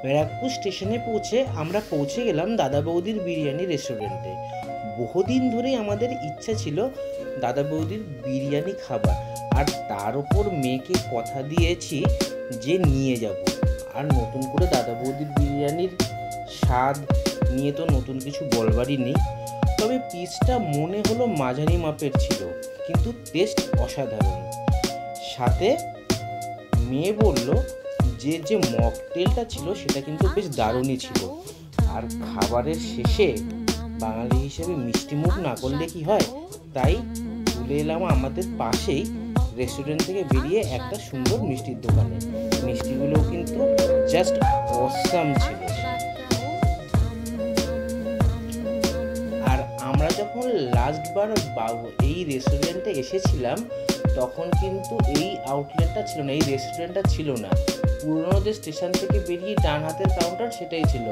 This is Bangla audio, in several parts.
ব্যারাকপুর স্টেশনে আমরা পৌঁছে গেলাম দাদা বৌদির বিরিয়ানি রেস্টুরেন্টে। বহুদিন ধরেই আমাদের ইচ্ছা ছিল দাদা বৌদির বিরিয়ানি খাবার, আর তার ওপর মেয়েকে কথা দিয়েছি যে নিয়ে যাব। আর নতুন করে দাদা বৌদির বিরিয়ানির স্বাদ নিয়ে তো নতুন কিছু বলবারই নেই, তবে পিসটা মনে হলো মাঝারি মাপের ছিল, কিন্তু টেস্ট অসাধারণ। সাথে মেয়ে বলল যে মকটেলটা ছিল সেটা কিন্তু বেশ দারুণই ছিল। আর খাবারের শেষে বাঙালি হিসেবে মিষ্টি মুখ না করলে কি হয়, তাই চলে এলাম আমাদের পাশেই রেস্টুরেন্ট থেকে বেরিয়ে একটা সুন্দর মিষ্টির দোকানে। মিষ্টিগুলো কিন্তু জাস্ট অসাম ছিল। আর আমরা যখন লাস্টবার এই রেস্টুরেন্টে এসেছিলাম তখন কিন্তু এই আউটলেটটা ছিল না, এই রেস্টুরেন্টটা ছিল না। পুরনো যে স্টেশন থেকে বেরিয়ে ডান হাতের কাউন্টার সেটাই ছিল।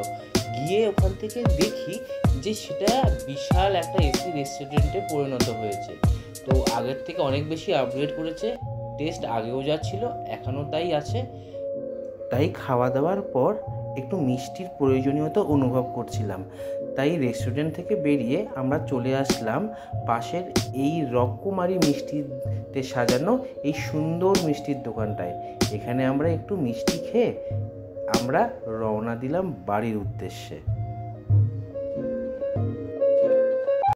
গিয়ে ওখান থেকে দেখি যে সেটা বিশাল একটা এসি রেস্টুরেন্টে পরিণত হয়েছে। তো আগের থেকে অনেক বেশি আপগ্রেড করেছে, টেস্ট আগেও যা ছিল এখনও তাই আছে। তাই খাওয়া দাওয়ার পর একটু মিষ্টির প্রয়োজনীয়তা অনুভব করছিলাম, তাই রেস্টুরেন্ট থেকে বেরিয়ে আমরা চলে আসলাম পাশের এই রককুমারী মিষ্টিতে সাজানো এই সুন্দর মিষ্টির দোকানটায়। এখানে আমরা একটু মিষ্টি খেয়ে আমরা রওনা দিলাম বাড়ির উদ্দেশ্যে।